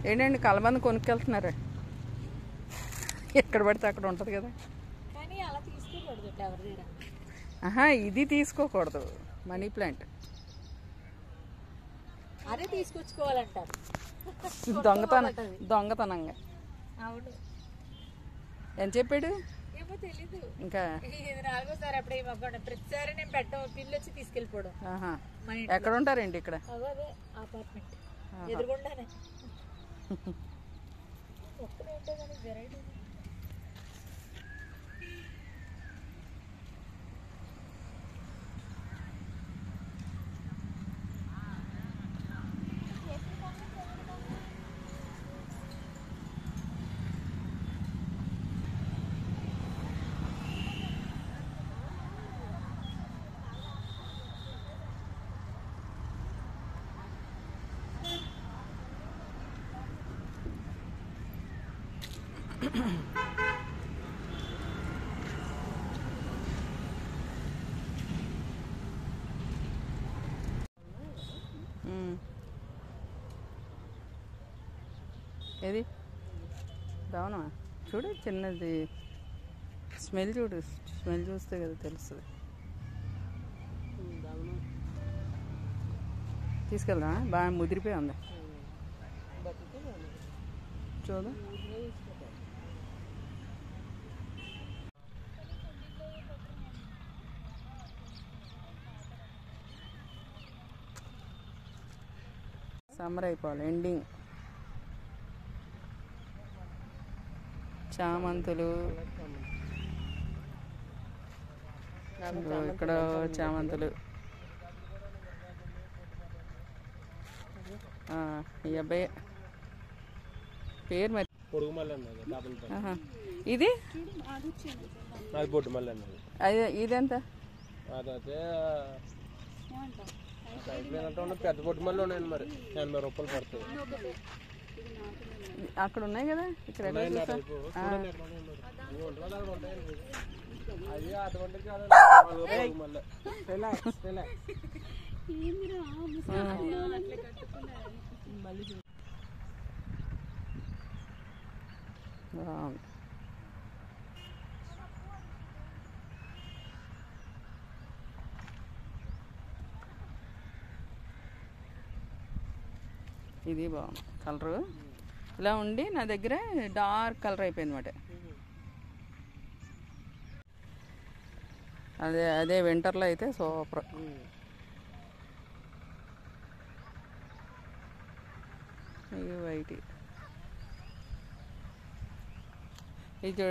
ఏంటండి కలబంద కొనుక్కెళ్తున్నారా? ఎక్కడ పడితే అక్కడ ఉంటుంది కదా. ఆహా, ఇది తీసుకోకూడదు. మనీ ప్లాంట్ అదే తీసుకొచ్చుకోవాలంటారు. దొంగతనంగా. అవును. ఎంత చెప్పాడు? ఏమో తెలీదు. ఇంకా ఇది 4వ సారి అప్పుడే ప్రతిసారి నేను పెట్టడం పిల్లి వచ్చి తీసుకెళ్ళిపోవడం. ఎక్కడ ఉంటారేంటి? ఇక్కడ అదే అపార్ట్మెంట్ ఎదురుగుండానే. ఒక్కడే ఉంటే కానీ వెరైటీ. ఏది దావనా? చూడు చిన్నది. స్మెల్ చూడు. స్మెల్ చూస్తే కదా తెలుస్తుంది. తీసుకెళ్దా? బాగా ముదిరిపోయి ఉంది. చూడు. సమ్మర్ అయిపోవాలి. ఎండింగ్. చామంతులు. ఇక్కడ చామంతులు. ఈ అబ్బాయి పేరు మరి ఇది ఇదెంత? పెద్ద పొట్టు మళ్ళీ ఉన్నాయండి. మరి 80 రూపాయలు పడుతుంది. అక్కడ ఉన్నాయి కదా. ఇక్కడ ఇది బాగుంది కలరు. ఇలా ఉండి నా దగ్గర డార్క్ కలర్ అయిపోయింది అన్నమాట. అదే వింటర్లో అయితే సూపర్. ఇది వైట్. ఇది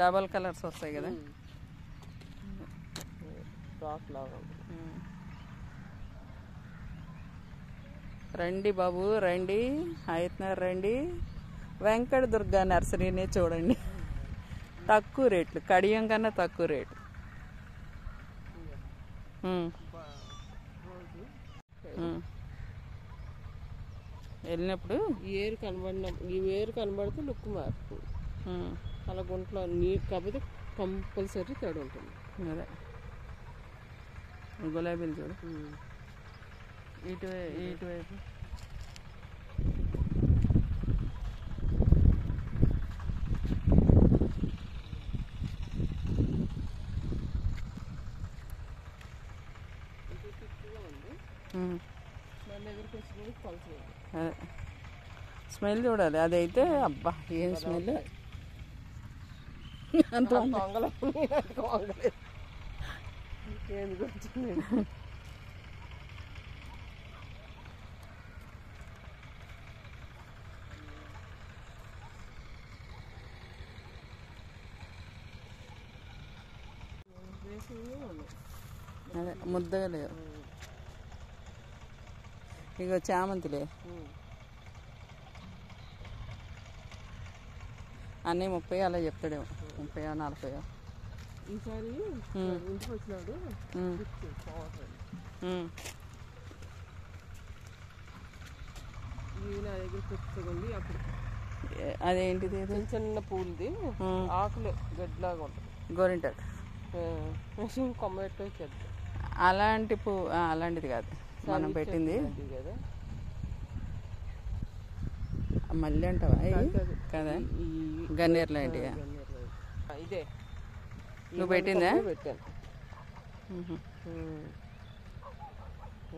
డబల్ కలర్స్ వస్తాయి కదా. రండి బాబు రండి. ఆయత్నగర్ రండి. వెంకట దుర్గా నర్సరీనే చూడండి. తక్కువ రేట్లు, కడియం కన్నా తక్కువ రేటు. వెళ్ళినప్పుడు ఈ వేరు కనబడితే లుక్ మార్పు. అలా గుంట్లో నీరు కాకపోతే కంపల్సరీ తడి ఉంటుంది. అదే గులాబీలు చూడు. ఇటువైపు అదే స్మెల్ చూడాలి. అదైతే అబ్బా ఏం స్మెల్. అంత అదే ముద్దగా లేవు. ఇగో చామంతిలే అన్నీ 30 అలా చెప్తాడేమో. 30 40. ఈసారి ఇంటికి వచ్చినాడు. నా దగ్గర పుచ్చుకుంది. అప్పుడు అదేంటిది? చిన్న చిన్న పూలది ఆకులు గడ్డిలాగా ఉంటుంది. గోరింటాకు కొమ్మ పెట్టే చెద్ద. అలాంటి అలాంటిది కాదు మనం పెట్టింది. మళ్ళీ అంటావా ఇవి? కాదు. కదా ఈ గన్నేరు లాంటివి. ఇదే నువ్వు పెట్టిందా? పెట్టాను. మ్మ్.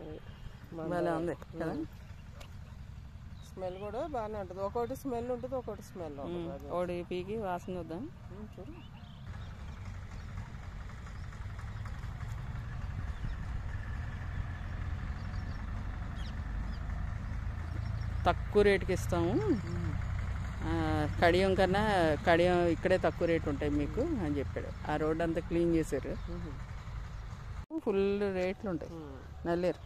అది భలే ఉంది కదా. స్మెల్ కూడా బాగానే ఉంటుంది. ఒకటి స్మెల్ ఉంటుంది, ఒకటి స్మెల్ ఉంటుంది. అది ఒకటి పీకి వాసన చూద్దాం. చూడు. తక్కువ రేటుకి ఇస్తాము, కడియం కన్నా కడియం ఇక్కడే తక్కువ రేటు ఉంటాయి మీకు అని చెప్పాడు. ఆ రోడ్ అంతా క్లీన్ చేశారు, ఫుల్ రేట్లు ఉంటాయి. నల్లేరు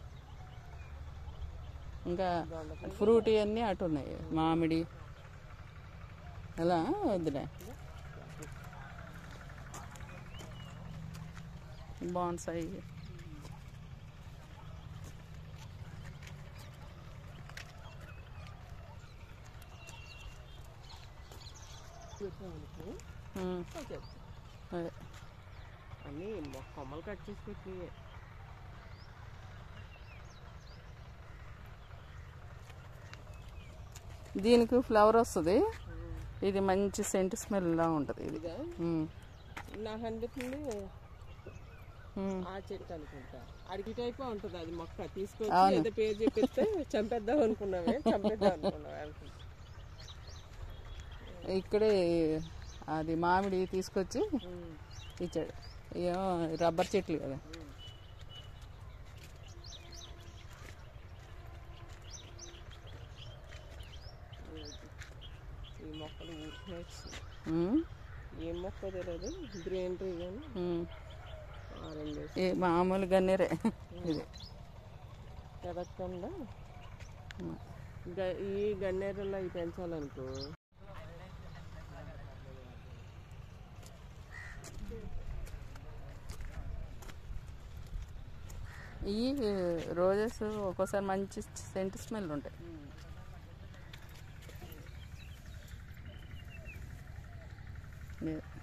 ఇంకా ఫ్రూట్ ఇవన్నీ అటు ఉన్నాయి. మామిడి ఎలా వద్దులే. బాన్సాయి అదే అన్నీ కొమ్మలు కట్ చేసి పెట్టి దీనికి ఫ్లవర్ వస్తుంది. ఇది మంచి సెంట్ స్మెల్లా ఉంటుంది ఇది. నాకు అనిపిస్తుంది ఆ చెట్టు అనుకుంటా. అడిగి టైప్ ఉంటుంది అది మొక్క. తీసుకొచ్చి ఏదో పేరు చెప్పిస్తే చంపేద్దాం అనుకున్నామే, చంపేద్దాం అనుకున్నామే అనుకుంటా. ఇక్కడే అది మామిడి తీసుకొచ్చి ఇచ్చాడు. ఏమో రబ్బర్ చెట్లు కదా. ఈ మొక్కలు ఏం మొక్క తెలియదు, గ్రీనరీ కానీ ఆరెంజ్ మామూలు గన్నేరే ఇది. ఎదగకుండా ఈ గన్నేరులో అవి పెంచాలనుకో. ఈ రోజెస్ ఒక్కోసారి మంచి సెంట్ స్మెల్ ఉంటాయి. Yeah.